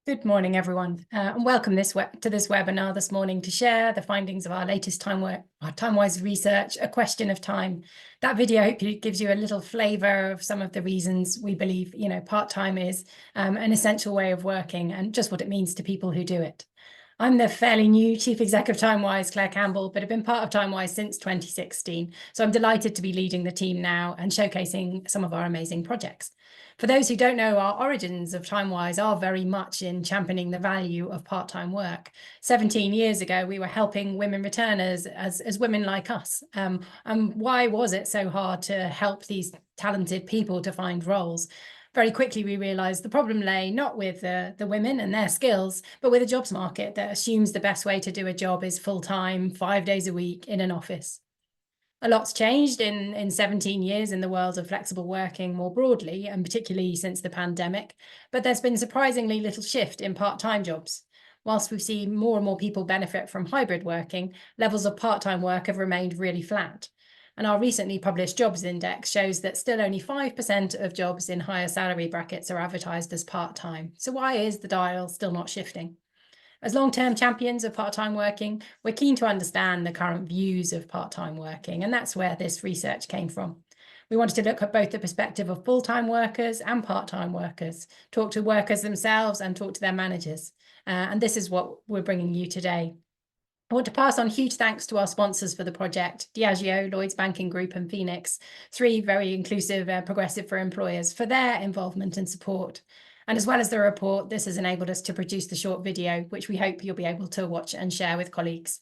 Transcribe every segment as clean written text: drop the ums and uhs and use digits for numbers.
Good morning, everyone, and welcome to this webinar this morning to share the findings of our latest TimeWise research, A Question of Time. That video hopefully gives you a little flavour of some of the reasons we believe, part-time is an essential way of working and just what it means to people who do it. I'm the fairly new Chief Exec of TimeWise, Claire Campbell, but have been part of TimeWise since 2016. So I'm delighted to be leading the team now and showcasing some of our amazing projects. For those who don't know, our origins of TimeWise are very much in championing the value of part-time work. 17 years ago, we were helping women returners as women like us. And why was it so hard to help these talented people to find roles? Very quickly, we realised the problem lay not with the women and their skills, but with a jobs market that assumes the best way to do a job is full-time, 5 days a week in an office. A lot's changed in 17 years in the world of flexible working more broadly, and particularly since the pandemic, but there's been surprisingly little shift in part-time jobs. Whilst we've seen more and more people benefit from hybrid working, levels of part-time work have remained really flat. And our recently published jobs index shows that still only 5% of jobs in higher salary brackets are advertised as part-time. So why is the dial still not shifting? As long-term champions of part-time working, we're keen to understand the current views of part-time working, and that's where this research came from. We wanted to look at both the perspective of full-time workers and part-time workers, talk to workers themselves and talk to their managers. And this is what we're bringing you today. I want to pass on huge thanks to our sponsors for the project, Diageo, Lloyds Banking Group and Phoenix, three very inclusive, progressive for employers, for their involvement and support. And as well as the report, this has enabled us to produce the short video, which we hope you'll be able to watch and share with colleagues.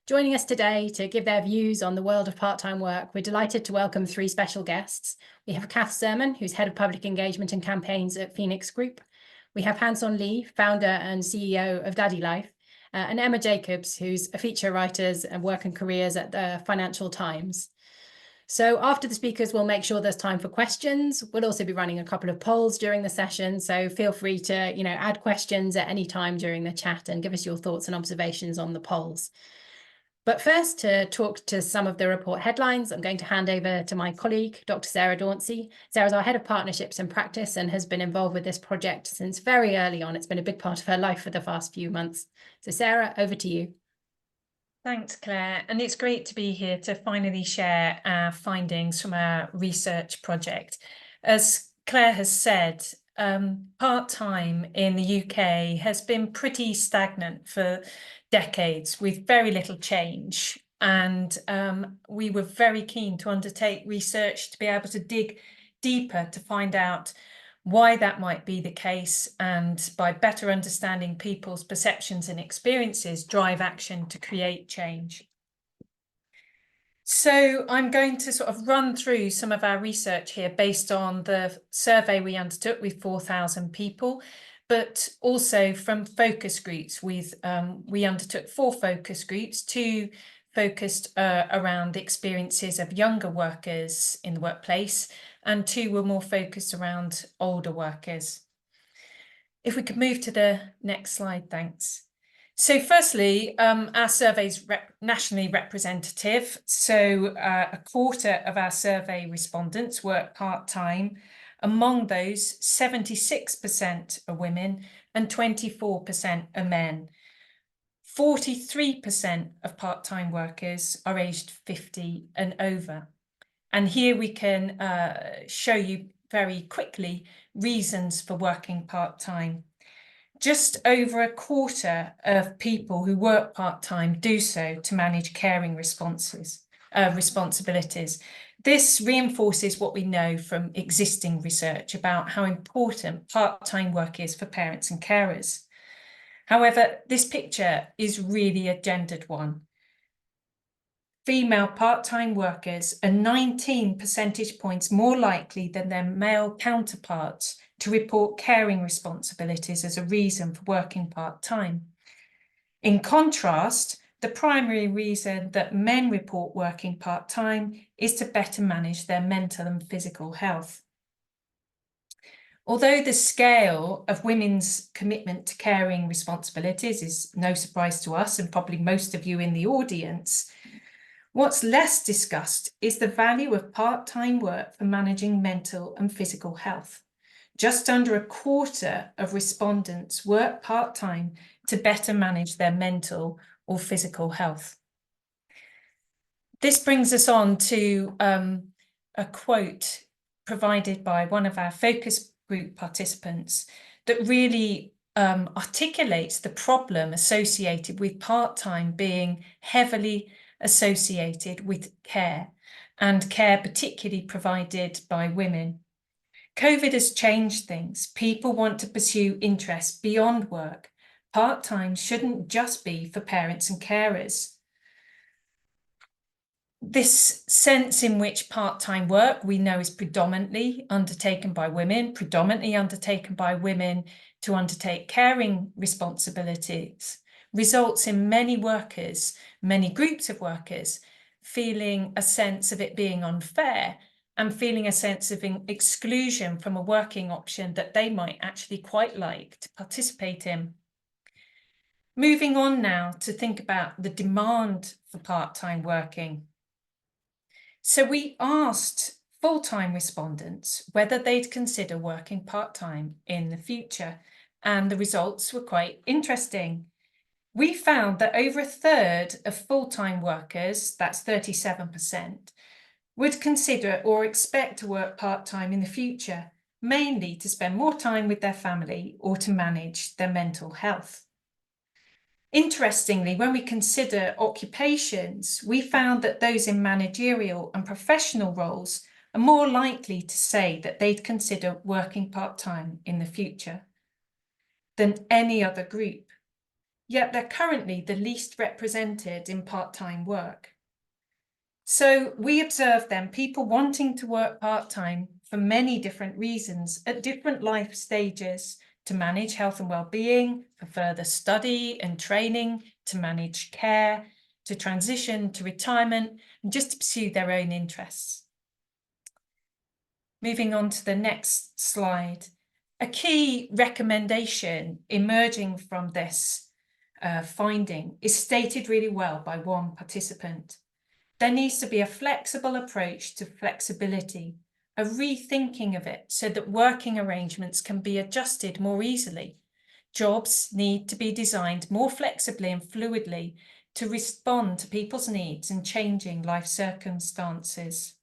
Joining us today to give their views on the world of part-time work, we're delighted to welcome three special guests. We have Kath Sermon, who's Head of Public Engagement and Campaigns at Phoenix Group. We have Han-Son Lee, Founder and CEO of Daddy Life, and Emma Jacobs, who's a feature writer and work and careers at the Financial Times. So after the speakers, we'll make sure there's time for questions. We'll also be running a couple of polls during the session, so feel free to add questions at any time during the chat and give us your thoughts and observations on the polls. But first, to talk to some of the report headlines, I'm going to hand over to my colleague, Dr. Sarah Dauncey. Sarah's our Head of Partnerships and Practice and has been involved with this project since very early on. It's been a big part of her life for the past few months. So Sarah, over to you. Thanks, Claire. And it's great to be here to finally share our findings from our research project. As Claire has said, part-time in the UK has been pretty stagnant for decades with very little change. And we were very keen to undertake research to be able to dig deeper to find out why that might be the case, and by better understanding people's perceptions and experiences, drive action to create change. So I'm going to sort of run through some of our research here based on the survey we undertook with 4,000 people, but also from focus groups. We undertook 4 focus groups, 2 focused around the experiences of younger workers in the workplace, and 2 were more focused around older workers. If we could move to the next slide, thanks. So firstly, our survey is nationally representative. So a quarter of our survey respondents work part-time. Among those, 76% are women and 24% are men. 43% of part-time workers are aged 50 and over. And here we can show you very quickly reasons for working part-time. Just over a quarter of people who work part-time do so to manage caring responsibilities. This reinforces what we know from existing research about how important part-time work is for parents and carers. However, this picture is really a gendered one. Female part-time workers are 19 percentage points more likely than their male counterparts to report caring responsibilities as a reason for working part-time. In contrast, the primary reason that men report working part-time is to better manage their mental and physical health. Although the scale of women's commitment to caring responsibilities is no surprise to us and probably most of you in the audience, what's less discussed is the value of part-time work for managing mental and physical health. just under a quarter of respondents work part-time to better manage their mental or physical health. This brings us on to a quote provided by one of our focus group participants that really articulates the problem associated with part-time being heavily associated with care, and care particularly provided by women. COVID has changed things. People want to pursue interests beyond work. Part-time shouldn't just be for parents and carers. This sense in which part-time work we know is predominantly undertaken by women to undertake caring responsibilities, results in many workers, many groups of workers, feeling a sense of it being unfair and feeling a sense of exclusion from a working option that they might actually quite like to participate in. Moving on now to think about the demand for part-time working. So we asked full-time respondents whether they'd consider working part-time in the future, and the results were quite interesting. We found that over a third of full-time workers, that's 37%, would consider or expect to work part-time in the future, mainly to spend more time with their family or to manage their mental health. Interestingly, when we consider occupations, we found that those in managerial and professional roles are more likely to say that they'd consider working part-time in the future than any other group. Yet they're currently the least represented in part-time work. So we observed then people wanting to work part-time for many different reasons at different life stages, to manage health and well-being, for further study and training, to manage care, to transition to retirement, and just to pursue their own interests. Moving on to the next slide. A key recommendation emerging from this finding is stated really well by one participant. There needs to be a flexible approach to flexibility, a rethinking of it so that working arrangements can be adjusted more easily. Jobs need to be designed more flexibly and fluidly to respond to people's needs and changing life circumstances.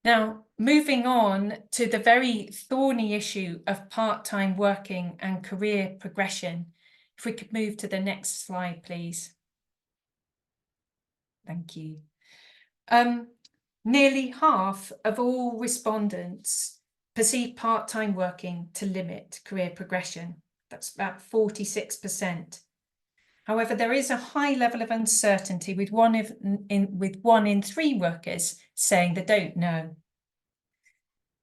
Now, moving on to the very thorny issue of part-time working and career progression. If we could move to the next slide, please. Thank you. Nearly half of all respondents perceive part-time working to limit career progression. That's about 46%. However, there is a high level of uncertainty with one in three workers saying they don't know.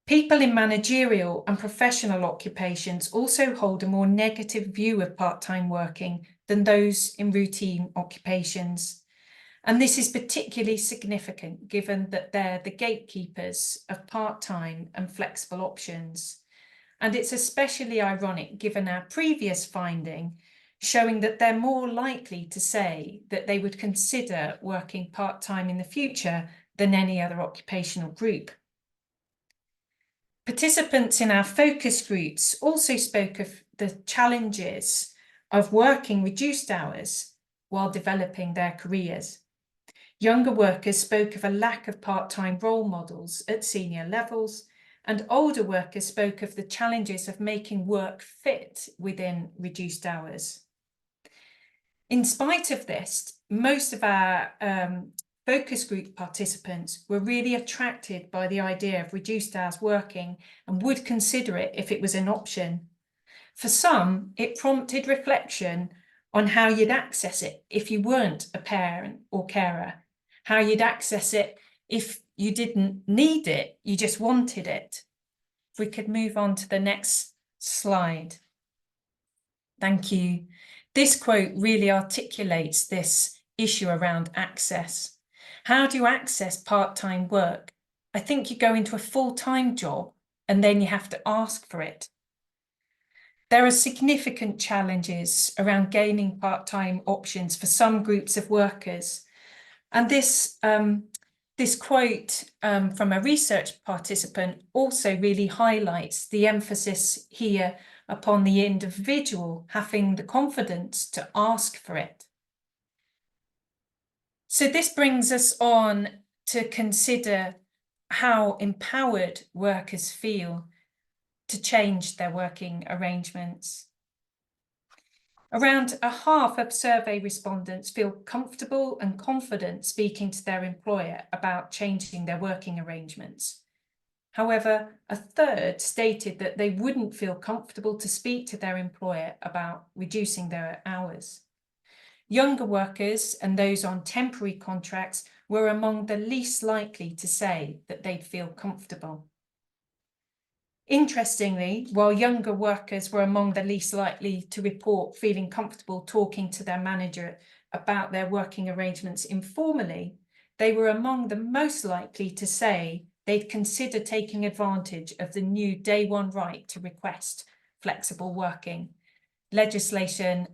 People in managerial and professional occupations also hold a more negative view of part-time working than those in routine occupations. And this is particularly significant given that they're the gatekeepers of part-time and flexible options. And it's especially ironic given our previous finding showing that they're more likely to say that they would consider working part-time in the future than any other occupational group. Participants in our focus groups also spoke of the challenges of working reduced hours while developing their careers. Younger workers spoke of a lack of part-time role models at senior levels, and older workers spoke of the challenges of making work fit within reduced hours. In spite of this, most of our focus group participants were really attracted by the idea of reduced hours working and would consider it if it was an option. For some, it prompted reflection on how you'd access it if you weren't a parent or carer, how you'd access it if you didn't need it, you just wanted it. If we could move on to the next slide. Thank you. This quote really articulates this issue around access. How do you access part-time work? I think you go into a full-time job and then you have to ask for it. There are significant challenges around gaining part-time options for some groups of workers. And this This quote from a research participant also really highlights the emphasis here upon the individual having the confidence to ask for it. So this brings us on to consider how empowered workers feel to change their working arrangements. Around a half of survey respondents feel comfortable and confident speaking to their employer about changing their working arrangements. However, a third stated that they wouldn't feel comfortable to speak to their employer about reducing their hours. Younger workers and those on temporary contracts were among the least likely to say that they'd feel comfortable. Interestingly, while younger workers were among the least likely to report feeling comfortable talking to their manager about their working arrangements informally, they were among the most likely to say they'd consider taking advantage of the new day one right to request flexible working legislation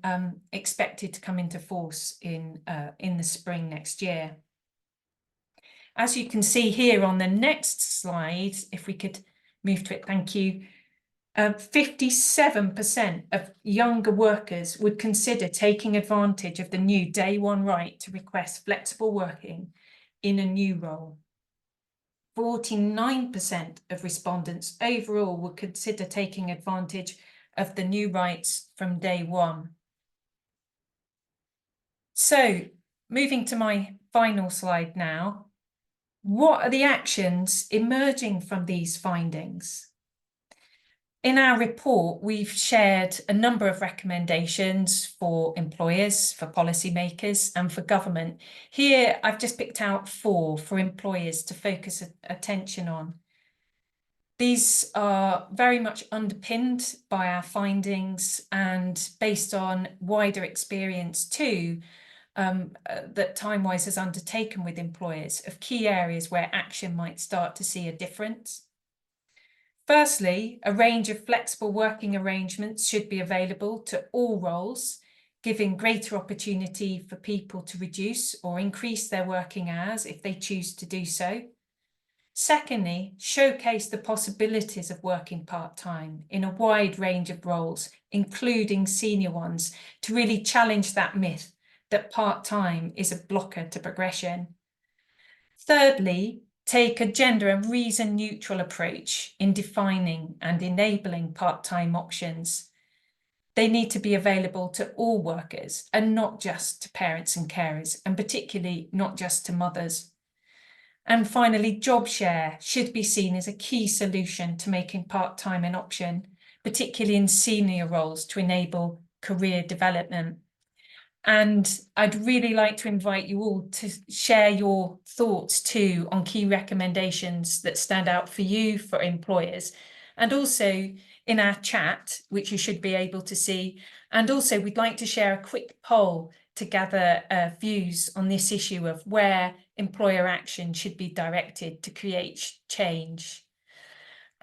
expected to come into force in the spring next year. As you can see here on the next slide, if we could move to it, thank you. 57% of younger workers would consider taking advantage of the new day one right to request flexible working in a new role. 49% of respondents overall would consider taking advantage of the new rights from day one. So, moving to my final slide now, what are the actions emerging from these findings? In our report, we've shared a number of recommendations for employers, for policymakers, and for government. Here, I've just picked out 4 for employers to focus attention on. These are very much underpinned by our findings and based on wider experience too, that Timewise has undertaken with employers of key areas where action might start to see a difference. Firstly, a range of flexible working arrangements should be available to all roles, giving greater opportunity for people to reduce or increase their working hours if they choose to do so. Secondly, showcase the possibilities of working part-time in a wide range of roles, including senior ones, to really challenge that myth that part-time is a blocker to progression. Thirdly, take a gender and reason neutral approach in defining and enabling part-time options. They need to be available to all workers and not just to parents and carers, and particularly not just to mothers. And finally, job share should be seen as a key solution to making part-time an option, particularly in senior roles to enable career development. And I'd really like to invite you all to share your thoughts too on key recommendations that stand out for you, for employers, and also in our chat, which you should be able to see. And also we'd like to share a quick poll to gather views on this issue of where employer action should be directed to create change.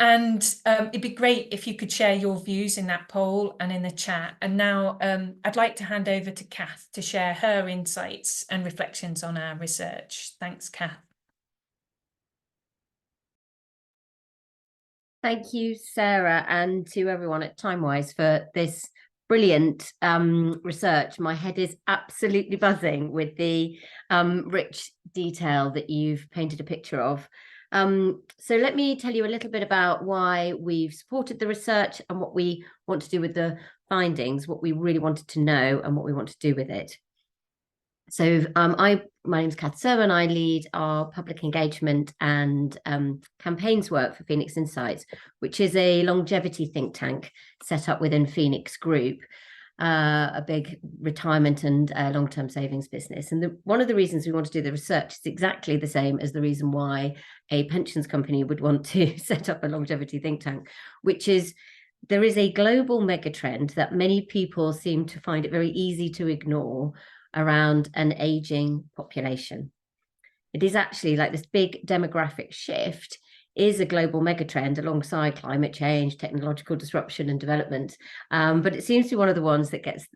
And it'd be great if you could share your views in that poll and in the chat. And now I'd like to hand over to Kath to share her insights and reflections on our research. Thanks, Kath. Thank you, Sarah, and to everyone at Timewise for this brilliant research. My head is absolutely buzzing with the rich detail that you've painted a picture of. So let me tell you a little bit about why we've supported the research and what we want to do with the findings, what we really wanted to know and what we want to do with it. So my name's Kath Serwer and I lead our public engagement and campaigns work for Phoenix Insights, which is a longevity think tank set up within Phoenix Group, a big retirement and long-term savings business. And one of the reasons we want to do the research is exactly the same as the reason why a pensions company would want to set up a longevity think tank, which is there is a global megatrend that many people seem to find it very easy to ignore around an aging population. It is actually like this big demographic shift is a global megatrend alongside climate change, technological disruption and development. But it seems to be one of the ones that gets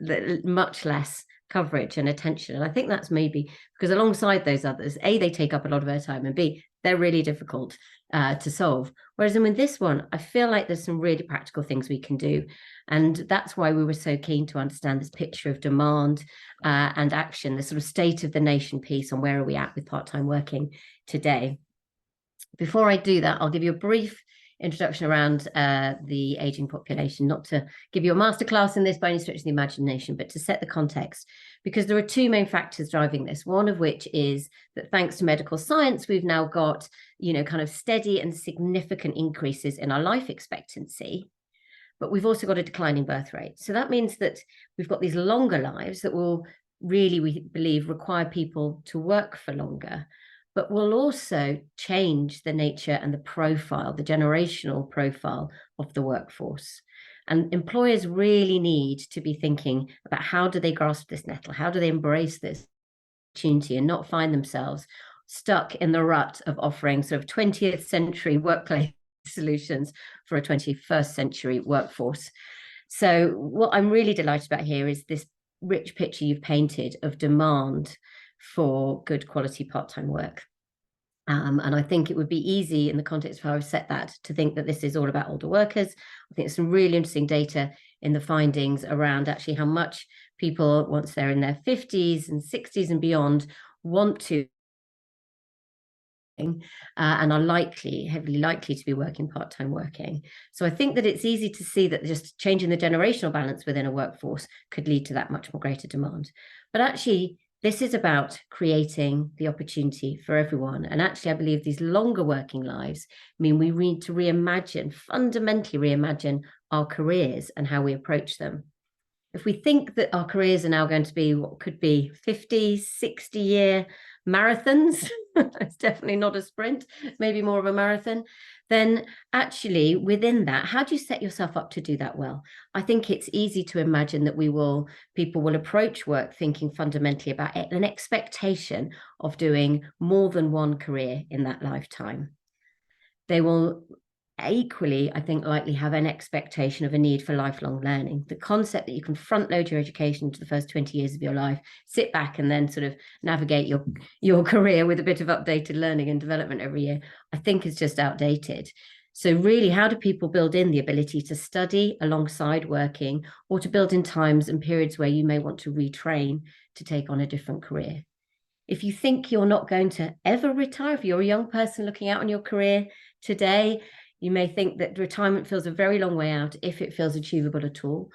much less coverage and attention. And I think that's maybe because alongside those others, A, they take up a lot of our time, and B, they're really difficult to solve. Whereas in this one, I feel like there's some really practical things we can do. And that's why we were so keen to understand this picture of demand and action, the sort of state of the nation piece on where are we at with part-time working today. Before I do that, I'll give you a brief introduction around the aging population, not to give you a masterclass in this by any stretch of the imagination, but to set the context, because there are two main factors driving this. One of which is that thanks to medical science, we've now got, kind of steady and significant increases in our life expectancy, but we've also got a declining birth rate. So that means that we've got these longer lives that will really, we believe, require people to work for longer, but will also change the nature and the profile, the generational profile of the workforce. And employers really need to be thinking about how do they grasp this nettle? How do they embrace this opportunity and not find themselves stuck in the rut of offering sort of 20th century workplace solutions for a 21st century workforce? So what I'm really delighted about here is this rich picture you've painted of demand for good quality part-time work. And I think it would be easy in the context of how I've set that to think that this is all about older workers. I think there's some really interesting data in the findings around actually how much people, once they're in their 50s and 60s and beyond, want to and are heavily likely to be working part-time working. So I think that it's easy to see that just changing the generational balance within a workforce could lead to that much more greater demand. But actually, this is about creating the opportunity for everyone. And actually, I believe these longer working lives mean we need to fundamentally reimagine our careers and how we approach them. If we think that our careers are now going to be what could be 50, 60-year marathons, it's definitely not a sprint, maybe more of a marathon, then actually within that, how do you set yourself up to do that well? I think it's easy to imagine that people will approach work thinking fundamentally about an expectation of doing more than one career in that lifetime. They will equally, I think, likely have an expectation of a need for lifelong learning. The concept that you can front load your education to the first 20 years of your life, sit back and then sort of navigate your career with a bit of updated learning and development every year, I think is just outdated. So really, how do people build in the ability to study alongside working, or to build in times and periods where you may want to retrain to take on a different career? If you think you're not going to ever retire, if you're a young person looking out on your career today, you may think that retirement feels a very long way out, if it feels achievable at all.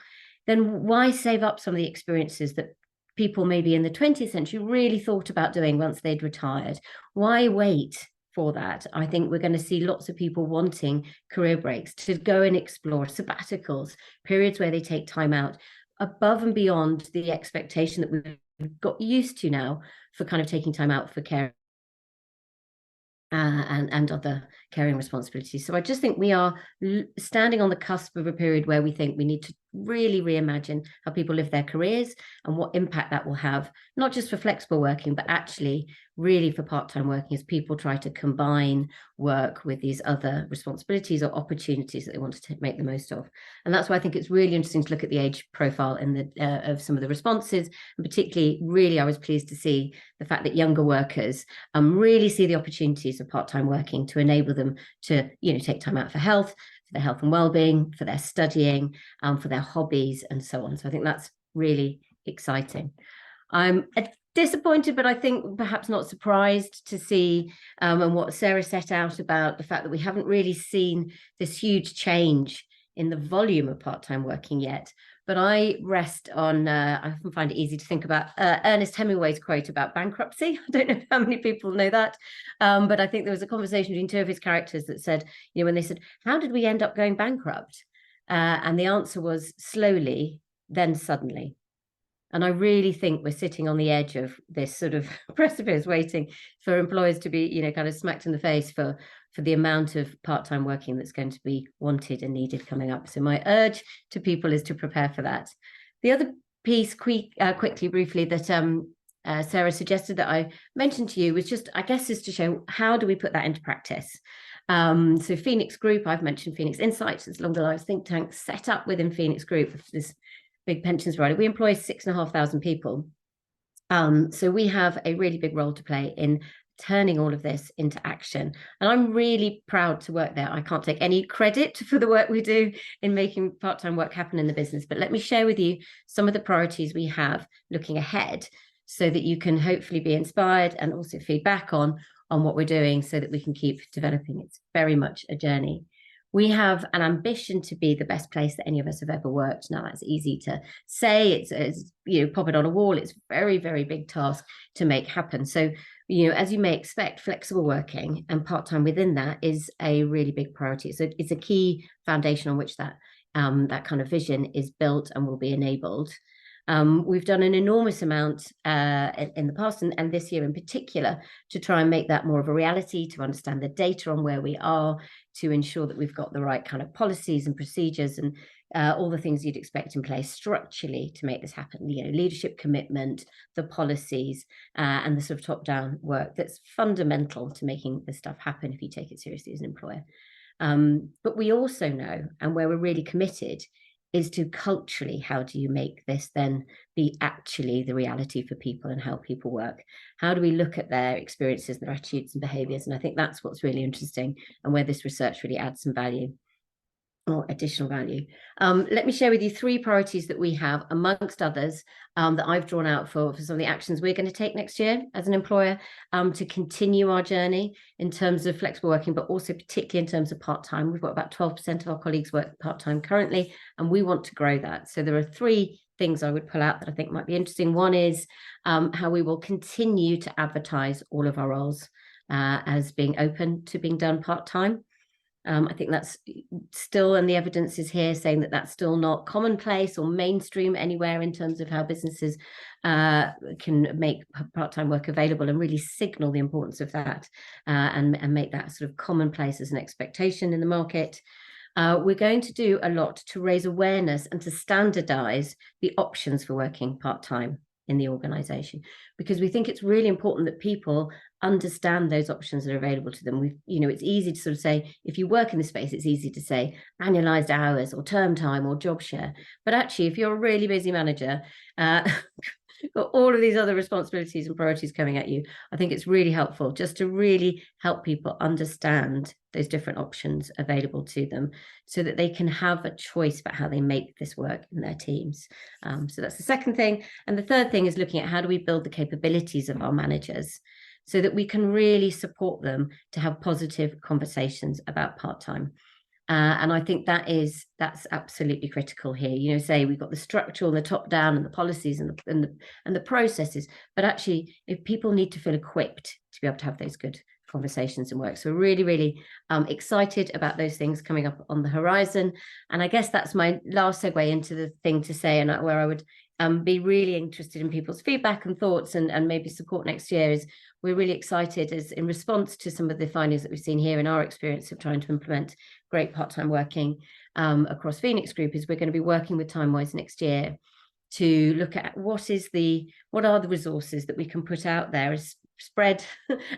Then why save up some of the experiences that people maybe in the 20th century really thought about doing once they'd retired? Why wait for that? I think we're going to see lots of people wanting career breaks, to go and explore sabbaticals, periods where they take time out above and beyond the expectation that we've got used to now for kind of taking time out for care and other caring responsibilities. So I just think we are standing on the cusp of a period where we think we need to really reimagine how people live their careers and what impact that will have, not just for flexible working, but actually really for part-time working, as people try to combine work with these other responsibilities or opportunities that they want to make the most of. And that's why I think it's really interesting to look at the age profile in of some of the responses, and particularly really I was pleased to see the fact that younger workers really see the opportunities of part-time working to enable them to take time out for health, for their health and well-being, for their studying, for their hobbies and so on. So I think that's really exciting. I'm disappointed, but I think perhaps not surprised to see and what Sarah set out about the fact that we haven't really seen this huge change in the volume of part-time working yet. But I rest on, I often find it easy to think about Ernest Hemingway's quote about bankruptcy. I don't know how many people know that, but I think there was a conversation between two of his characters that said, when they said, how did we end up going bankrupt? And the answer was slowly, then suddenly. And I really think we're sitting on the edge of this sort of precipice, waiting for employers to be, kind of smacked in the face for the amount of part-time working that's going to be wanted and needed coming up. So my urge to people is to prepare for that. The other piece, quickly, briefly, that Sarah suggested that I mentioned to you was just, I guess, is to show how do we put that into practice. So Phoenix Group, I've mentioned Phoenix Insights, it's Longer Lives think tank set up within Phoenix Group, this big pensions provider. We employ 6,500 people. So we have a really big role to play in turning all of this into action. And I'm really proud to work there. I can't take any credit for the work we do in making part-time work happen in the business, but let me share with you some of the priorities we have looking ahead so that you can hopefully be inspired and also feedback on what we're doing so that we can keep developing. It's very much a journey. We have an ambition to be the best place that any of us have ever worked. Now, that's easy to say. It's pop it on a wall. It's a very, very big task to make happen. So, as you may expect, flexible working and part-time within that is a really big priority. So it's a key foundation on which that kind of vision is built and will be enabled. We've done an enormous amount in the past and this year in particular to try and make that more of a reality, to understand the data on where we are, to ensure that we've got the right kind of policies and procedures and all the things you'd expect in place structurally to make this happen. Leadership commitment, the policies, and the sort of top-down work that's fundamental to making this stuff happen if you take it seriously as an employer. But we also know, and where we're really committed, is to culturally, how do you make this then be actually the reality for people and help people work? How do we look at their experiences, their attitudes and behaviours? And I think that's what's really interesting and where this research really adds some value or additional value. Let me share with you 3 priorities that we have, amongst others, that I've drawn out for some of the actions we're going to take next year as an employer to continue our journey in terms of flexible working, but also particularly in terms of part-time. We've got about 12% of our colleagues work part-time currently, and we want to grow that. So there are 3 things I would pull out that I think might be interesting. One is how we will continue to advertise all of our roles as being open to being done part-time. I think that's still, and the evidence is here saying that that's still not commonplace or mainstream anywhere in terms of how businesses can make part-time work available and really signal the importance of that and make that sort of commonplace as an expectation in the market. We're going to do a lot to raise awareness and to standardize the options for working part-time in the organization, because we think it's really important that people understand those options that are available to them. It's easy to sort of say, if you work in the space, it's easy to say annualized hours or term time or job share. But actually, if you're a really busy manager, got all of these other responsibilities and priorities coming at you, I think it's really helpful just to really help people understand those different options available to them so that they can have a choice about how they make this work in their teams. So that's the second thing. And the third thing is looking at how do we build the capabilities of our managers so that we can really support them to have positive conversations about part-time. And I think that's absolutely critical here. Say we've got the structural and the top down and the policies and the processes, but actually, if people need to feel equipped to be able to have those good conversations and work. So we're really, really excited about those things coming up on the horizon. And I guess that's my last segue into the thing to say, and where I would be really interested in people's feedback and thoughts and maybe support next year is we're really excited as in response to some of the findings that we've seen here in our experience of trying to implement great part-time working across Phoenix Group is we're going to be working with Timewise next year to look at what are the resources that we can put out there as spread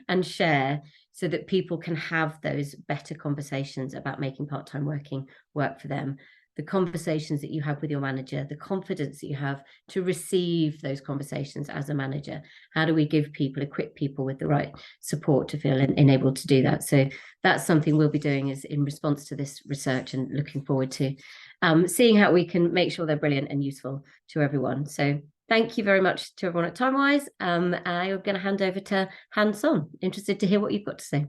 and share so that people can have those better conversations about making part-time working work for them. The conversations that you have with your manager, the confidence that you have to receive those conversations as a manager. How do we equip people with the right support to feel enabled to do that? So that's something we'll be doing is in response to this research and looking forward to seeing how we can make sure they're brilliant and useful to everyone. So thank you very much to everyone at Timewise. I'm going to hand over to Han Son. Interested to hear what you've got to say.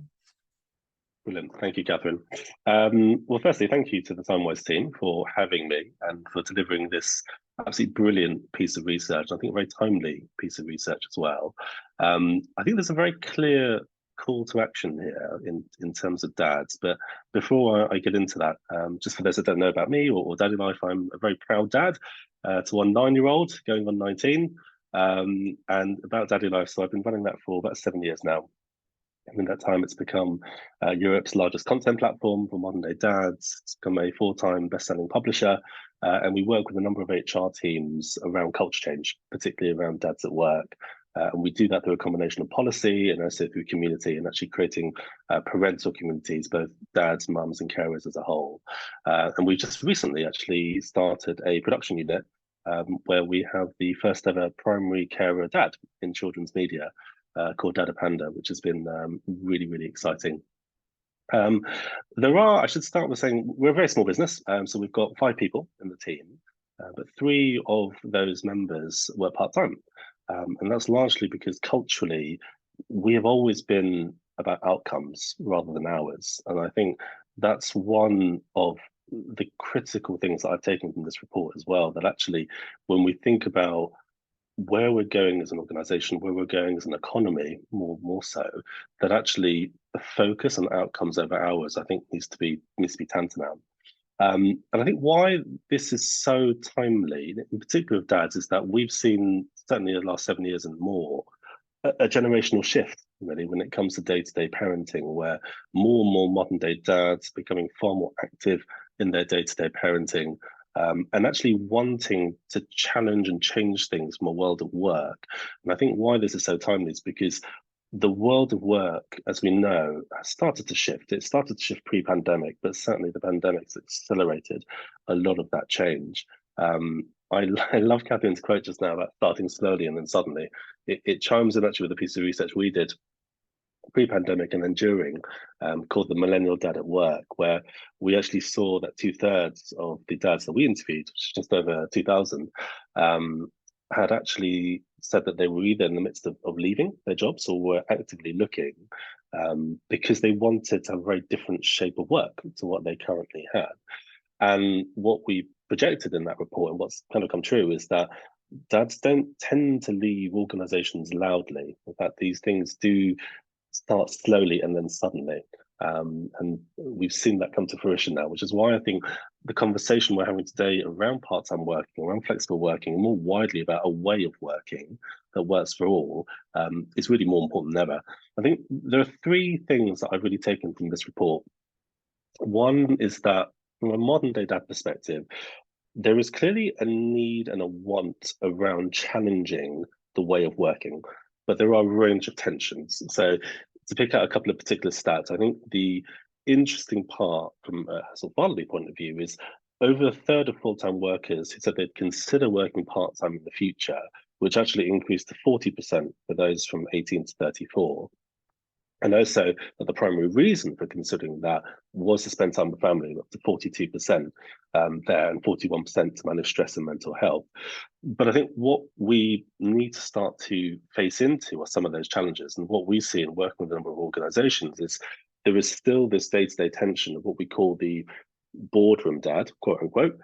Brilliant. Thank you, Catherine. Well, firstly, thank you to the Timewise team for having me and for delivering this absolutely brilliant piece of research. I think a very timely piece of research as well. I think there's a very clear call to action here in terms of dads. But before I get into that, just for those that don't know about me or Daddy Life, I'm a very proud dad to one 9-year-old going on 19. And about Daddy Life, so I've been running that for about 7 years now. And in that time, it's become Europe's largest content platform for modern day dads. It's become a 4-time best-selling publisher. And we work with a number of HR teams around culture change, particularly around dads at work. And we do that through a combination of policy and also through community and actually creating parental communities, both dads, mums and carers as a whole. And we just recently actually started a production unit where we have the first ever primary carer dad in children's media called Dada Panda, which has been really, really exciting. I should start with saying we're a very small business, so we've got 5 people in the team, but 3 of those members were part-time. And that's largely because culturally, we have always been about outcomes rather than hours. And I think that's one of the critical things that I've taken from this report as well, that actually, when we think about where we're going as an organization, where we're going as an economy, more so, that actually the focus on outcomes over hours, I think needs to be tantamount. And I think why this is so timely, in particular with dads, is that we've seen, certainly in the last 7 years and more, a generational shift, really, when it comes to day-to-day parenting, where more and more modern-day dads are becoming far more active in their day-to-day parenting, and actually wanting to challenge and change things from a world of work. And I think why this is so timely is because the world of work, as we know, has started to shift. It started to shift pre-pandemic, but certainly the pandemic's accelerated a lot of that change. I love Catherine's quote just now about starting slowly and then suddenly. It chimes in actually with a piece of research we did pre-pandemic and then during, called the Millennial Dad at Work, where we actually saw that 2/3 of the dads that we interviewed, which is just over 2,000, had actually said that they were either in the midst of leaving their jobs or were actively looking, because they wanted to have a very different shape of work to what they currently had. And what we projected in that report and what's kind of come true is that dads don't tend to leave organizations loudly. In fact, these things do start slowly and then suddenly. And we've seen that come to fruition now, which is why I think the conversation we're having today around part-time working, around flexible working, more widely about a way of working that works for all, is really more important than ever. I think there are 3 things that I've really taken from this report. One is that from a modern day dad perspective, there is clearly a need and a want around challenging the way of working, but there are a range of tensions. So to pick out a couple of particular stats, I think the interesting part from a sort of fatherly point of view is over 1/3 of full-time workers who said they'd consider working part-time in the future, which actually increased to 40% for those from 18 to 34. And also that the primary reason for considering that was to spend time with family, up to 42% there, and 41% to manage stress and mental health. But I think what we need to start to face into are some of those challenges. And what we see in working with a number of organizations is there is still this day-to-day tension of what we call the boardroom dad, quote unquote,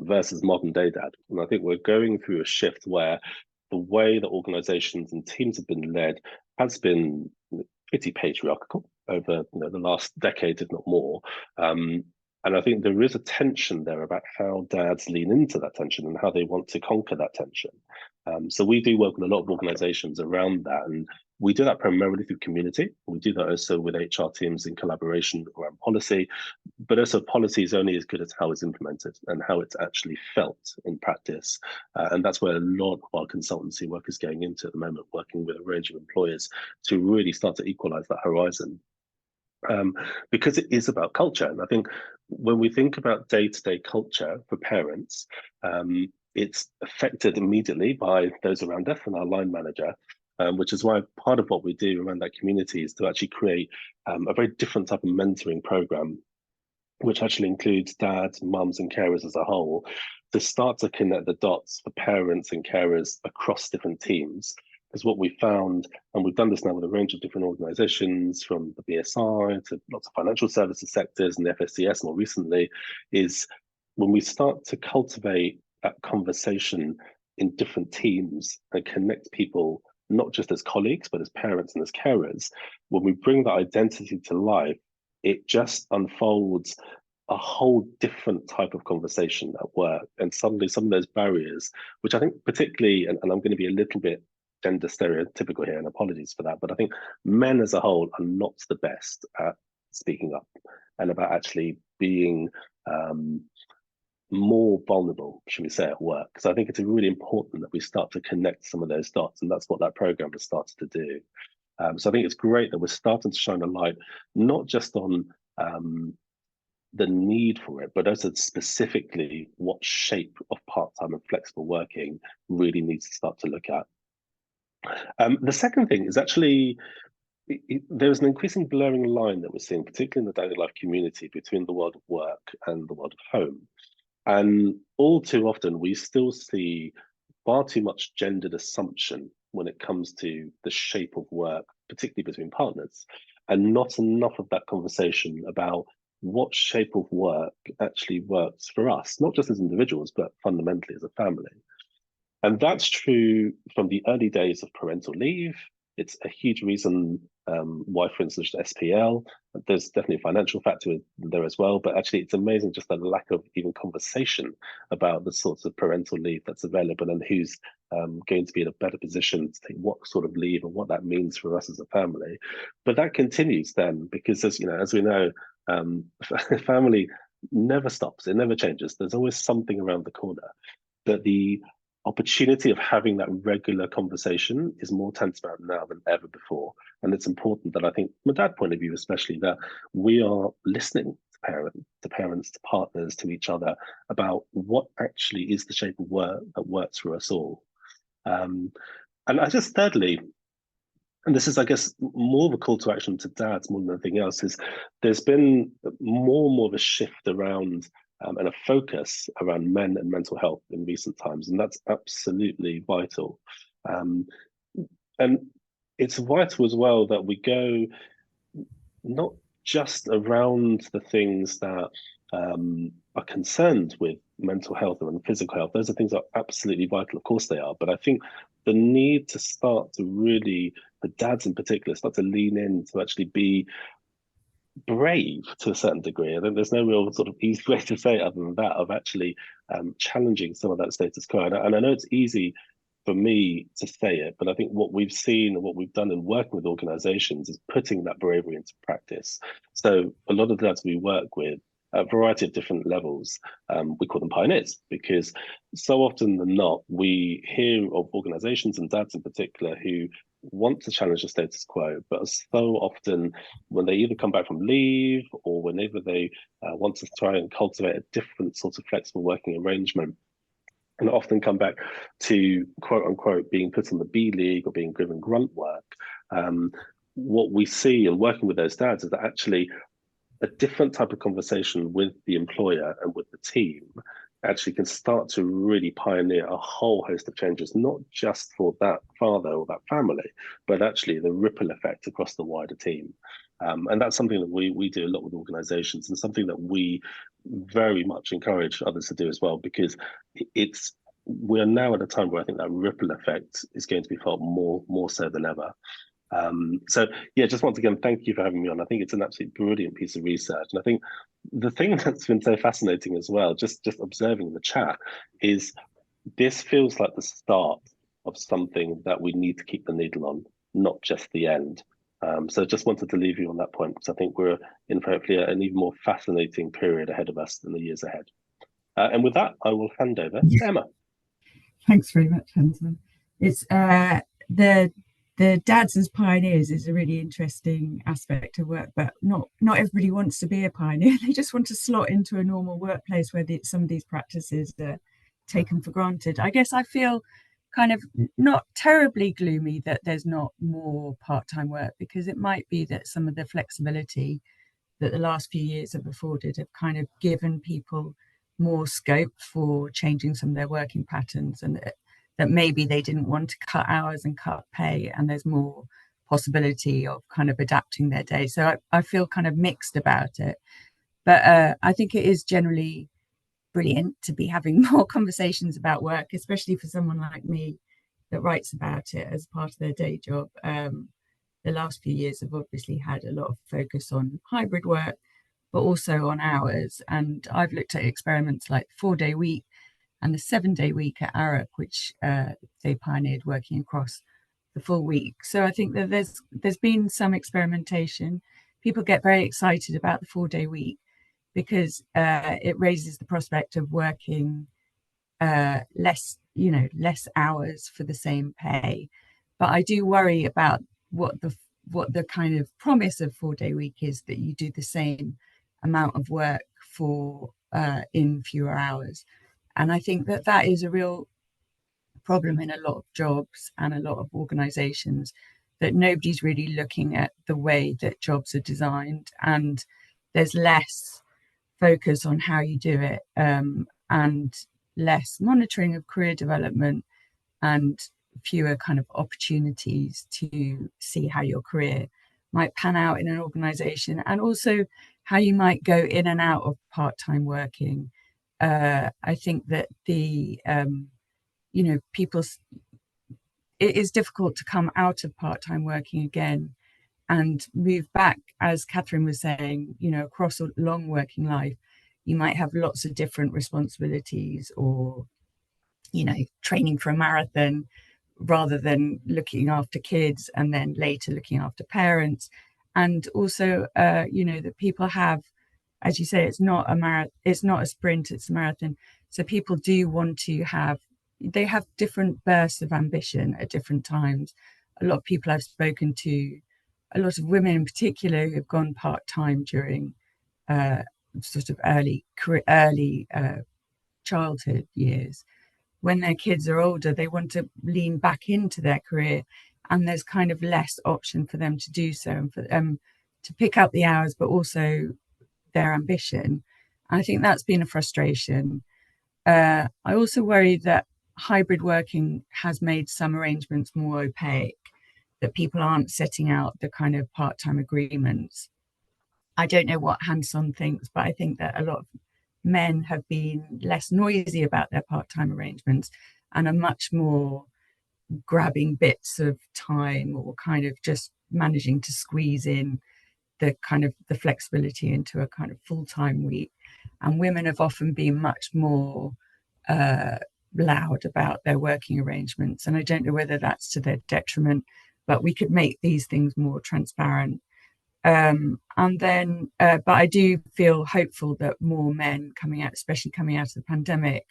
versus modern day dad. And I think we're going through a shift where the way that organizations and teams have been led has been pretty patriarchal over the last decade, if not more. And I think there is a tension there about how dads lean into that tension and how they want to conquer that tension. So we do work with a lot of organizations around that, and we do that primarily through community. We do that also with HR teams in collaboration around policy, but also policy is only as good as how it's implemented and how it's actually felt in practice. And that's where a lot of our consultancy work is going into at the moment, working with a range of employers to really start to equalize that horizon. Because it is about culture. And I think when we think about day-to-day culture for parents, it's affected immediately by those around us and our line manager, which is why part of what we do around that community is to actually create a very different type of mentoring program, which actually includes dads, mums, and carers as a whole, to start to connect the dots for parents and carers across different teams. Because what we found, and we've done this now with a range of different organizations, from the BSI to lots of financial services sectors and the FSCS more recently, is when we start to cultivate that conversation in different teams and connect people, not just as colleagues, but as parents and as carers, when we bring that identity to life, it just unfolds a whole different type of conversation at work. And suddenly some of those barriers, which I think particularly, and I'm going to be a little bit gender stereotypical here, and apologies for that, but I think men as a whole are not the best at speaking up and about actually being more vulnerable, should we say, at work. So I think it's really important that we start to connect some of those dots, and that's what that program has started to do. So I think it's great that we're starting to shine a light, not just on the need for it, but also specifically what shape of part-time and flexible working really needs to start to look at. The second thing is actually there's an increasing blurring line that we're seeing, particularly in the daily life community, between the world of work and the world of home. And all too often, we still see far too much gendered assumption when it comes to the shape of work, particularly between partners, and not enough of that conversation about what shape of work actually works for us, not just as individuals, but fundamentally as a family. And that's true from the early days of parental leave. It's a huge reason why, for instance, SPL, there's definitely a financial factor there as well, but actually it's amazing just the lack of even conversation about the sorts of parental leave that's available and who's going to be in a better position to take what sort of leave and what that means for us as a family. But that continues then, because as we know, family never stops, it never changes. There's always something around the corner. But the opportunity of having that regular conversation is more tantamount now than ever before. And it's important that, I think, from a dad point of view especially, that we are listening to parents, to partners, to each other about what actually is the shape of work that works for us all. And I just thirdly, and this is, I guess, more of a call to action to dads more than anything else, is there's been more and more of a shift around and a focus around men and mental health in recent times, and that's absolutely vital. And it's vital as well that we go not just around the things that are concerned with mental health and physical health. Those are things that are absolutely vital, of course they are, but I think the need to start to really, the dads in particular, start to lean in to actually be brave to a certain degree. I think there's no real sort of easy way to say it other than that, of actually challenging some of that status quo. And I know it's easy for me to say it, but I think what we've seen and what we've done in working with organizations is putting that bravery into practice. So a lot of the dads we work with, a variety of different levels, we call them pioneers, because so often than not, we hear of organizations and dads in particular who want to challenge the status quo, but so often when they either come back from leave or whenever they want to try and cultivate a different sort of flexible working arrangement, and often come back to quote unquote being put on the B league or being given grunt work. What we see in working with those dads is that actually a different type of conversation with the employer and with the team actually can start to really pioneer a whole host of changes, not just for that father or that family, but actually the ripple effect across the wider team. And that's something that we do a lot with organizations, and something that we very much encourage others to do as well, because we're now at a time where I think that ripple effect is going to be felt more so than ever. So yeah, just once again, thank you for having me on. I think it's an absolutely brilliant piece of research. And I think the thing that's been so fascinating as well, just observing the chat, is this feels like the start of something that we need to keep the needle on, not just the end. So just wanted to leave you on that point, because I think we're in hopefully an even more fascinating period ahead of us in the years ahead. And with that, I will hand over to Emma. Thanks very much, Hanson. It's the dads as pioneers is a really interesting aspect of work, but not everybody wants to be a pioneer. They just want to slot into a normal workplace where some of these practices are taken for granted. I guess I feel kind of not terribly gloomy that there's not more part-time work, because it might be that some of the flexibility that the last few years have afforded have kind of given people more scope for changing some of their working patterns, and that maybe they didn't want to cut hours and cut pay, and there's more possibility of kind of adapting their day. So I feel kind of mixed about it, but I think it is generally brilliant to be having more conversations about work, especially for someone like me that writes about it as part of their day job. The last few years have obviously had a lot of focus on hybrid work, but also on hours. And I've looked at experiments like the 4-day week and the 7-day week at Arup, which they pioneered, working across the full week. So I think that there's been some experimentation. People get very excited about the 4-day week because it raises the prospect of working less hours for the same pay. But I do worry about what the kind of promise of 4-day week is, that you do the same amount of work for in fewer hours. And I think that that is a real problem in a lot of jobs and a lot of organizations, that nobody's really looking at the way that jobs are designed, and there's less focus on how you do it, and less monitoring of career development, and fewer kind of opportunities to see how your career might pan out in an organization, and also how you might go in and out of part-time working. I think that the it is difficult to come out of part-time working again and move back, as Catherine was saying, across a long working life. You might have lots of different responsibilities, or training for a marathon rather than looking after kids, and then later looking after parents. And also that people have, as you say, it's not a sprint, it's a marathon. So people do want to have different bursts of ambition at different times. A lot of people I've spoken to, a lot of women in particular, who have gone part-time during sort of early childhood years, when their kids are older, they want to lean back into their career, and there's kind of less option for them to do so, and for them to pick up the hours, but also their ambition. I think that's been a frustration. I also worry that hybrid working has made some arrangements more opaque, that people aren't setting out the kind of part-time agreements. I don't know what Hanson thinks, but I think that a lot of men have been less noisy about their part-time arrangements and are much more grabbing bits of time, or kind of just managing to squeeze in the flexibility into a kind of full-time week. And women have often been much more loud about their working arrangements, and I don't know whether that's to their detriment, but we could make these things more transparent. But I do feel hopeful that more men coming out, especially coming out of the pandemic,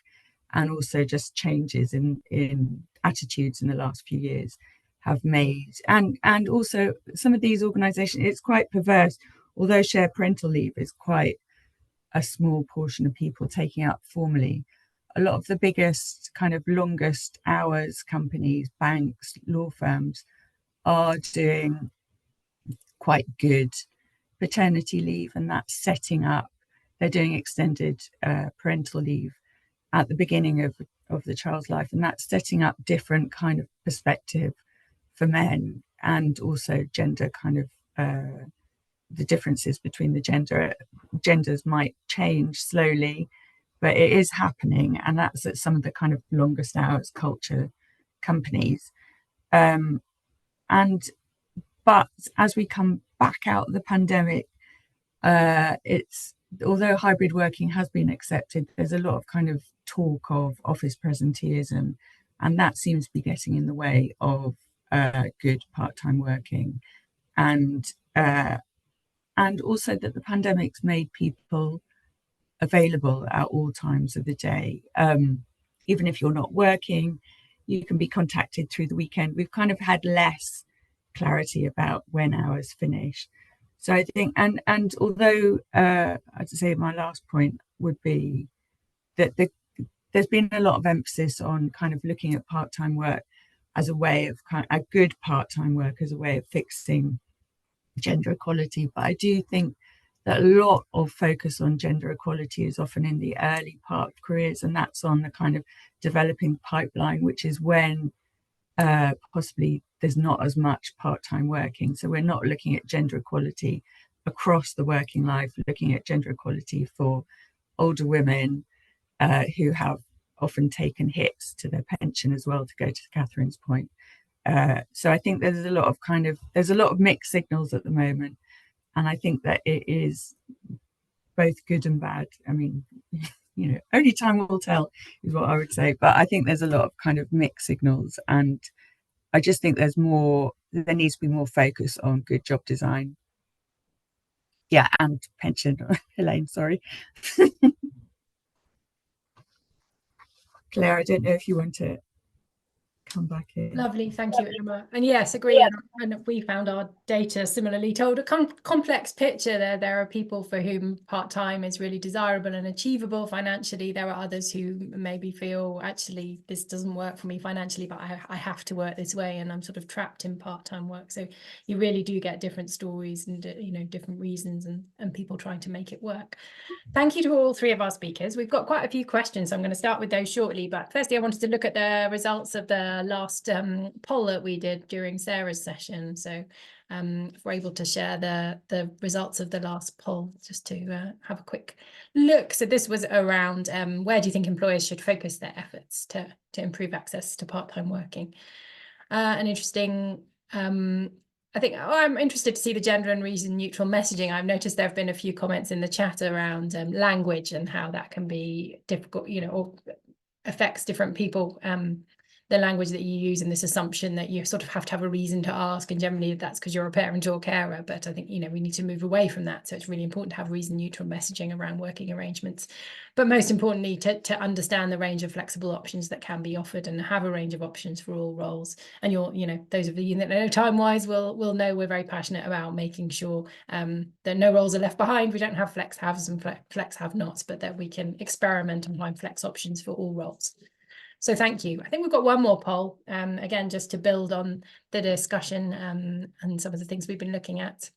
and also just changes in attitudes in the last few years, have made, and also some of these organizations, it's quite perverse, although shared parental leave is quite a small portion of people taking up formally. A lot of the biggest, kind of longest hours companies, banks, law firms, are doing quite good paternity leave, and that's setting up, they're doing extended parental leave at the beginning of the child's life, and that's setting up different kind of perspective for men, and also gender kind of the differences between the genders might change slowly, but it is happening, and that's at some of the kind of longest hours culture companies. But as we come back out of the pandemic, although hybrid working has been accepted, there's a lot of kind of talk of office presenteeism, and that seems to be getting in the way of good part-time working. And also that the pandemic's made people available at all times of the day. Even if you're not working, you can be contacted through the weekend. We've kind of had less clarity about when hours finish. So I think, and although, I'd say my last point would be that there's been a lot of emphasis on kind of looking at part-time work as a way of a good part-time work as a way of fixing gender equality. But I do think that a lot of focus on gender equality is often in the early part of careers, and that's on the kind of developing pipeline, which is when possibly there's not as much part-time working. So we're not looking at gender equality across the working life, looking at gender equality for older women who have often taken hits to their pension as well, to go to Catherine's point. So I think there's a lot of mixed signals at the moment, and I think that it is both good and bad. I mean, only time will tell is what I would say, but I think there's a lot of kind of mixed signals, and I just think there needs to be more focus on good job design. Yeah, and pension. Elaine, sorry. Claire, I don't know if you want to come back in. Lovely, thank you, Emma. And yes, agree. And we found our data similarly told a complex picture. There are people for whom part-time is really desirable and achievable financially. There are others who maybe feel, actually, this doesn't work for me financially, but I have to work this way, and I'm sort of trapped in part-time work. So you really do get different stories and different reasons and people trying to make it work. Thank you to all three of our speakers. We've got quite a few questions, so I'm going to start with those shortly. But firstly, I wanted to look at the results of the last poll that we did during Sarah's session. So if we're able to share the results of the last poll, just to have a quick look. So this was around where do you think employers should focus their efforts to improve access to part-time working? An interesting I think I'm interested to see the gender and reason neutral messaging. I've noticed there have been a few comments in the chat around language and how that can be difficult, or affects different people. The language that you use and this assumption that you sort of have to have a reason to ask, and generally that's because you're a parent or carer. But I think, we need to move away from that. So it's really important to have reason neutral messaging around working arrangements. But most importantly, to understand the range of flexible options that can be offered and have a range of options for all roles. And those of you that know TimeWise will know we're very passionate about making sure that no roles are left behind. We don't have flex haves and flex have nots, but that we can experiment and find flex options for all roles. So thank you. I think we've got one more poll, again, just to build on the discussion and some of the things we've been looking at,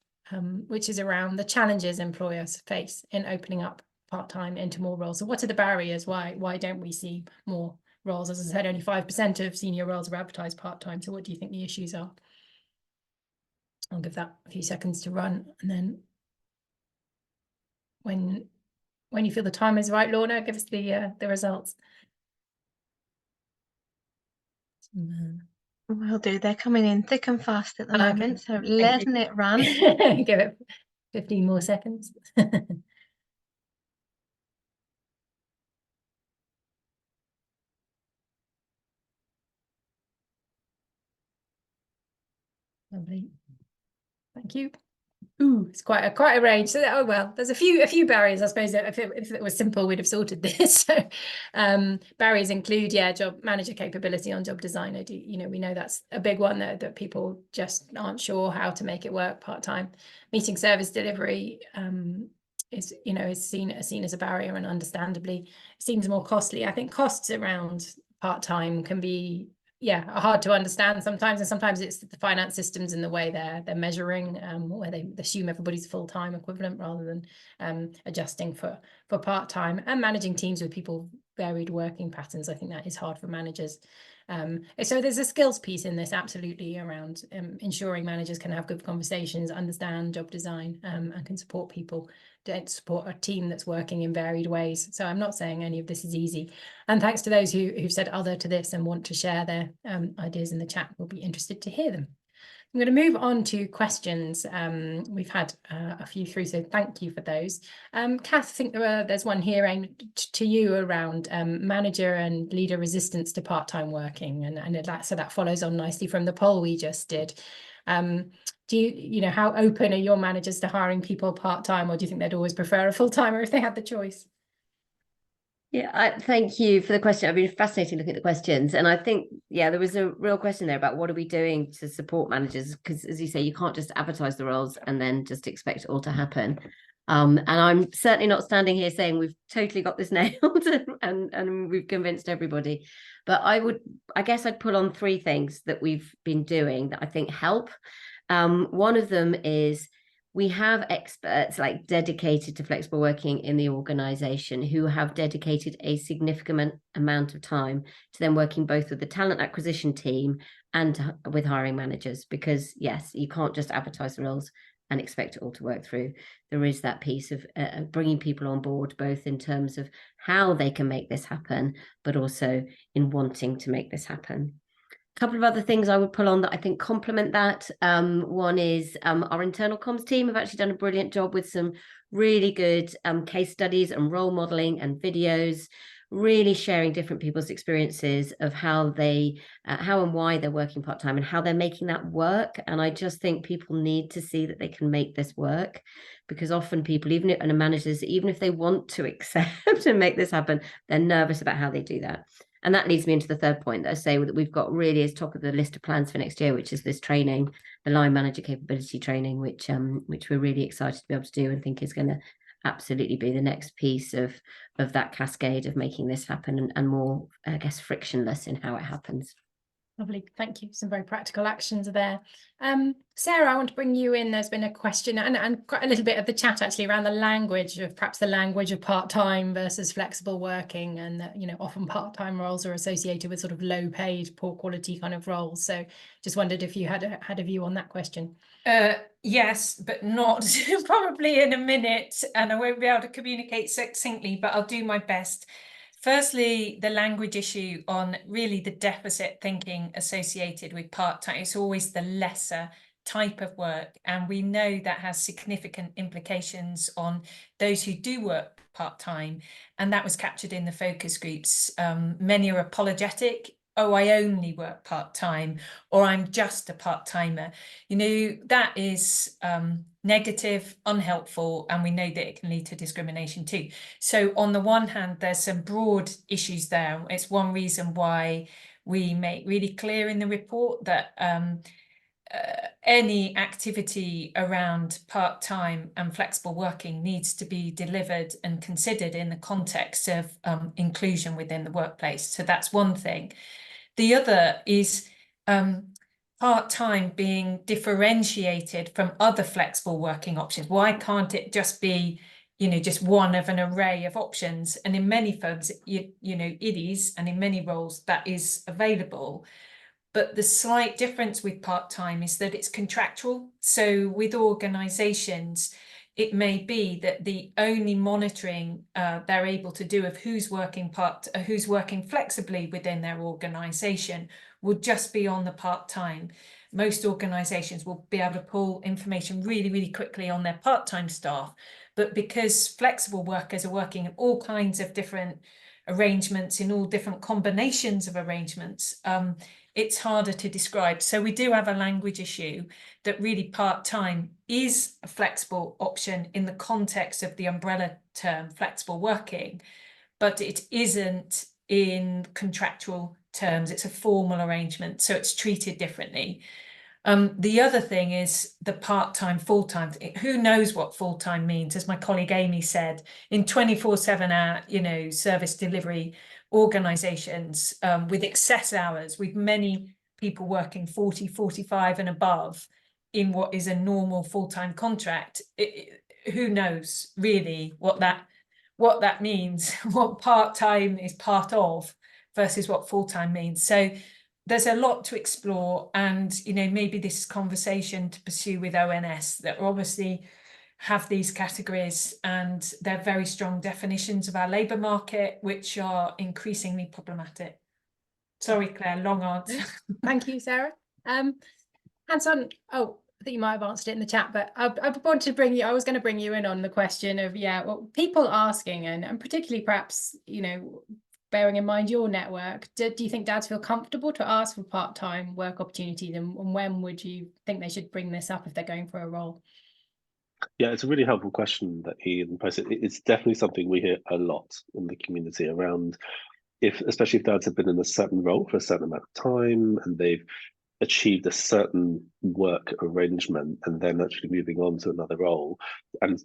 which is around the challenges employers face in opening up part-time into more roles. So what are the barriers? Why don't we see more roles? As I said, only 5% of senior roles are advertised part-time. So what do you think the issues are? I'll give that a few seconds to run. And then when you feel the time is right, Lorna, give us the results. Will do. They're coming in thick and fast at the moment, so letting it run. Give it 15 more seconds. Lovely. Thank you. Ooh, it's quite a range. So, oh well, there's a few barriers. I suppose if it was simple, we'd have sorted this. So, barriers include, job manager capability on job design. We know that's a big one that people just aren't sure how to make it work part-time. Meeting service delivery is seen as a barrier, and understandably seems more costly. I think costs around part-time can be are hard to understand sometimes, and sometimes it's the finance systems and the way they're measuring, where they assume everybody's full-time equivalent rather than adjusting for part-time, and managing teams with people varied working patterns. I think that is hard for managers. So there's a skills piece in this, absolutely, around ensuring managers can have good conversations, understand job design, and can support people, to support a team that's working in varied ways. So I'm not saying any of this is easy. And thanks to those who've said other to this and want to share their ideas in the chat. We'll be interested to hear them. I'm going to move on to questions. We've had a few through, so thank you for those. Kath, I think there's one here aimed to you around manager and leader resistance to part-time working, and that follows on nicely from the poll we just did. Do you how open are your managers to hiring people part-time, or do you think they'd always prefer a full-timer if they had the choice? Yeah, thank you for the question. I've been fascinating looking at the questions. And I think, there was a real question there about what are we doing to support managers? Because as you say, you can't just advertise the roles and then just expect it all to happen. And I'm certainly not standing here saying we've totally got this nailed and we've convinced everybody. But I guess I'd pull on three things that we've been doing that I think help. One of them is we have experts dedicated to flexible working in the organization who have dedicated a significant amount of time to them working both with the talent acquisition team and with hiring managers, because yes, you can't just advertise the roles and expect it all to work through. There is that piece of bringing people on board, both in terms of how they can make this happen, but also in wanting to make this happen. A couple of other things I would pull on that I think complement that. One is our internal comms team have actually done a brilliant job with some really good case studies and role modeling and videos, really sharing different people's experiences of how and why they're working part-time and how they're making that work. And I just think people need to see that they can make this work, because often people, managers, even if they want to accept and make this happen, they're nervous about how they do that. And that leads me into the third point that I say that we've got really as top of the list of plans for next year, which is this training, the line manager capability training, which we're really excited to be able to do and think is going to absolutely be the next piece of that cascade of making this happen and more, I guess, frictionless in how it happens. Lovely, thank you. Some very practical actions are there. Sarah, I want to bring you in. There's been a question and quite a little bit of the chat actually around the language of perhaps the language of part-time versus flexible working, and that, you know, often part-time roles are associated with sort of low-paid, poor quality kind of roles. So just wondered if you had a view on that question. Yes, but not probably in a minute, and I won't be able to communicate succinctly, but I'll do my best. Firstly, the language issue on really the deficit thinking associated with part-time. It's always the lesser type of work, and we know that has significant implications on those who do work part-time, and that was captured in the focus groups. Many are apologetic. Oh, I only work part-time, or I'm just a part-timer. You know, that is negative, unhelpful, and we know that it can lead to discrimination too. So on the one hand, there's some broad issues there. It's one reason why we make really clear in the report that any activity around part-time and flexible working needs to be delivered and considered in the context of inclusion within the workplace. So that's one thing. The other is part-time being differentiated from other flexible working options. Why can't it just be, you know, just one of an array of options? And in many firms, you know, it is, and in many roles that is available. But the slight difference with part-time is that it's contractual. So with organisations, it may be that the only monitoring they're able to do of who's working flexibly within their organisation would just be on the part-time. Most organisations will be able to pull information really, really quickly on their part-time staff, but because flexible workers are working in all kinds of different arrangements, in all different combinations of arrangements, it's harder to describe. So we do have a language issue that really part-time is a flexible option in the context of the umbrella term flexible working, but it isn't in contractual terms. It's a formal arrangement, so it's treated differently. The other thing is the part-time, full-time. Who knows what full-time means? As my colleague Amy said, in 24/7 hour, you know, service delivery organisations with excess hours, with many people working 40, 45 and above in what is a normal full-time contract. Who knows really what that means, what part-time is part of versus what full-time means. So there's a lot to explore, and, you know, maybe this is conversation to pursue with ONS that obviously have these categories, and they're very strong definitions of our labour market, which are increasingly problematic. Sorry, Claire, long answer. Thank you, Sarah. Hanson, oh, I think you might have answered it in the chat, but I wanted to bring you, I was going to bring you in on the question of, well, people asking, and particularly perhaps, you know, bearing in mind your network, do you think dads feel comfortable to ask for part-time work opportunities, and when would you think they should bring this up if they're going for a role? Yeah, it's a really helpful question that Ian posted. It's definitely something we hear a lot in the community around, especially if dads have been in a certain role for a certain amount of time and they've achieved a certain work arrangement and then actually moving on to another role. And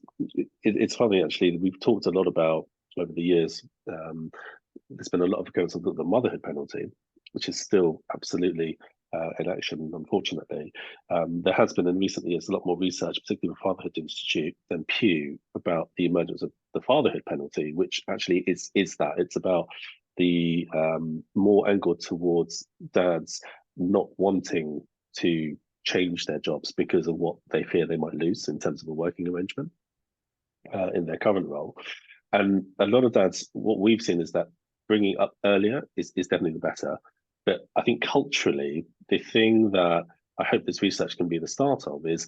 it's funny, actually, we've talked a lot about over the years, there's been a lot of focus on the motherhood penalty, which is still absolutely in action, unfortunately. There has been in recent years a lot more research, particularly with Fatherhood Institute and Pew, about the emergence of the fatherhood penalty, which actually is that. It's about the more angled towards dads not wanting to change their jobs because of what they fear they might lose in terms of a working arrangement in their current role. And a lot of dads, what we've seen is that bringing up earlier is definitely the better. But I think culturally, the thing that I hope this research can be the start of is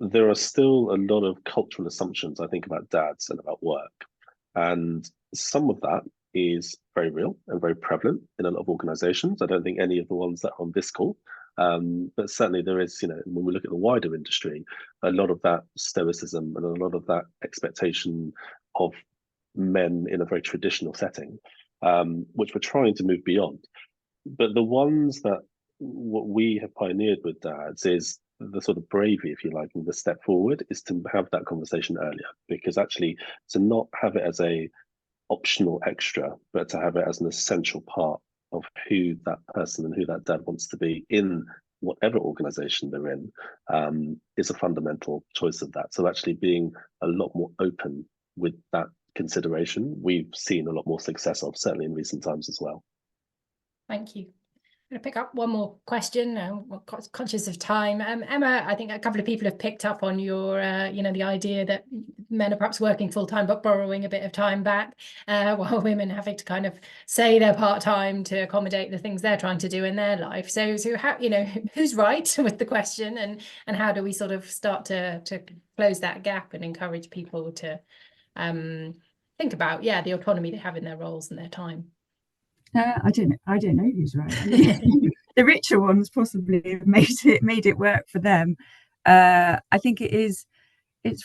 there are still a lot of cultural assumptions, I think, about dads and about work. And some of that is very real and very prevalent in a lot of organizations. I don't think any of the ones that are on this call, but certainly there is, you know, when we look at the wider industry, a lot of that stoicism and a lot of that expectation of men in a very traditional setting. which we're trying to move beyond. But the ones that what we have pioneered with dads is the sort of bravery, if you like, and the step forward is to have that conversation earlier, because actually to not have it as a optional extra, but to have it as an essential part of who that person and who that dad wants to be in whatever organization they're in, is a fundamental choice of that. So actually being a lot more open with that consideration, we've seen a lot more success of, certainly in recent times as well. Thank you. I'm going to pick up one more question. We're conscious of time. Emma, I think a couple of people have picked up on your, the idea that men are perhaps working full time but borrowing a bit of time back, while women having to kind of say they're part time to accommodate the things they're trying to do in their life. So how, who's right with the question, and how do we sort of start to close that gap and encourage people to think about the autonomy they have in their roles and their time? I don't know who's right. I mean, the richer ones possibly have made it work for them. I think it's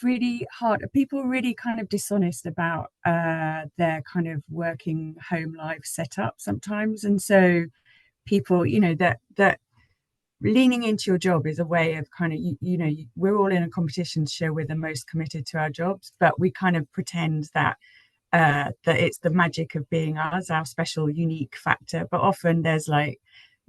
really hard. People are really kind of dishonest about their kind of working home life setup sometimes, and so people, that leaning into your job is a way of kind of, we're all in a competition to show we're the most committed to our jobs, but we kind of pretend that it's the magic of being us, our special unique factor. But often there's like,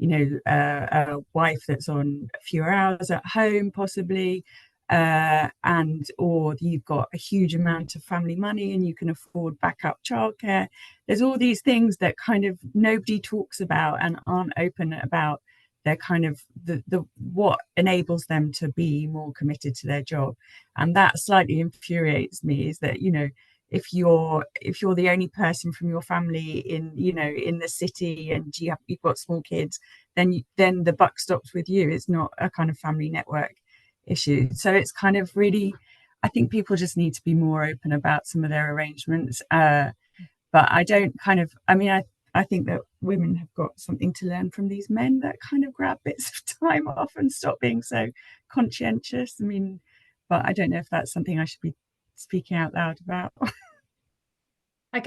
a wife that's on fewer hours at home possibly, or you've got a huge amount of family money and you can afford backup childcare. There's all these things that kind of nobody talks about and aren't open about. They're kind of the what enables them to be more committed to their job. And that slightly infuriates me, is that, if you're the only person from your family in the city and you've got small kids, then the buck stops with you. It's not a kind of family network issue. So it's kind of really, I think people just need to be more open about some of their arrangements. But I think that women have got something to learn from these men that kind of grab bits of time off and stop being so conscientious. But I don't know if that's something I should be speaking out loud about. It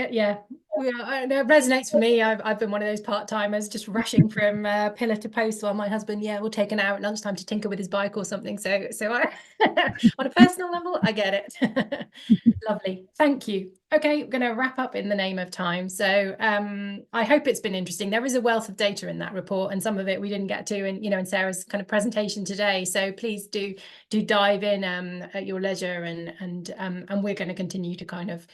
resonates for me. I've been one of those part-timers just rushing from pillar to post while my husband will take an hour at lunchtime to tinker with his bike or something. So I, on a personal level, I get it. Lovely, thank you. Okay, we're going to wrap up in the name of time. So I hope it's been interesting. There is a wealth of data in that report, and some of it we didn't get to in Sarah's kind of presentation today. So please do dive in at your leisure, and we're going to continue to kind of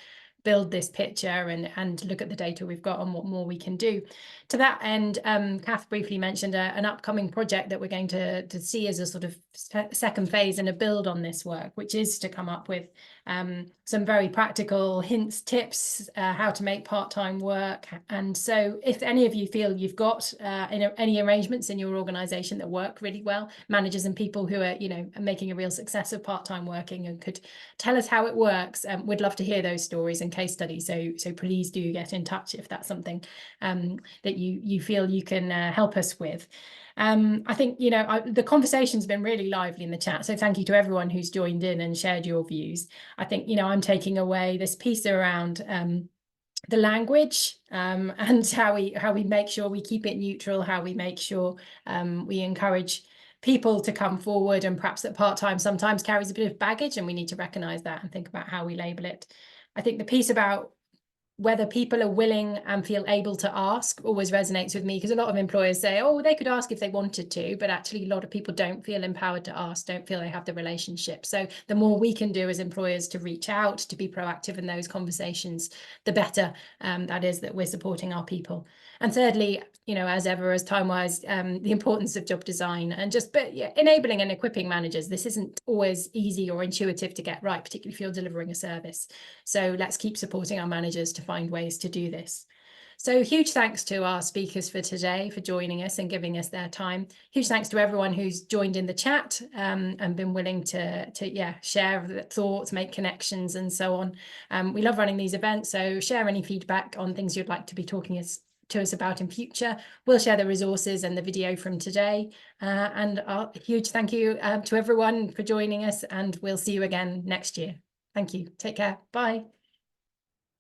build this picture and look at the data we've got and what more we can do. To that end, Kath briefly mentioned an upcoming project that we're going to see as a sort of second phase and a build on this work, which is to come up with some very practical hints, tips, how to make part-time work. And so if any of you feel you've got any arrangements in your organization that work really well, managers and people who are making a real success of part-time working and could tell us how it works, we'd love to hear those stories and case studies. So please do get in touch if that's something that you feel you can help us with. I think the conversation's been really lively in the chat, so thank you to everyone who's joined in and shared your views. I think I'm taking away this piece around the language and how we make sure we keep it neutral, how we make sure we encourage people to come forward, and perhaps that part-time sometimes carries a bit of baggage, and we need to recognize that and think about how we label it. I think the piece about whether people are willing and feel able to ask always resonates with me, because a lot of employers say, oh, they could ask if they wanted to, but actually a lot of people don't feel empowered to ask, don't feel they have the relationship. So the more we can do as employers to reach out, to be proactive in those conversations, the better that is that we're supporting our people. And thirdly, as ever, as Timewise, the importance of job design and just enabling and equipping managers. This isn't always easy or intuitive to get right, particularly if you're delivering a service. So let's keep supporting our managers to find ways to do this. So huge thanks to our speakers for today for joining us and giving us their time. Huge thanks to everyone who's joined in the chat and been willing to share thoughts, make connections and so on. We love running these events, so share any feedback on things you'd like to be talking to us about in future. We'll share the resources and the video from today. And a huge thank you to everyone for joining us, and we'll see you again next year. Thank you. Take care. Bye.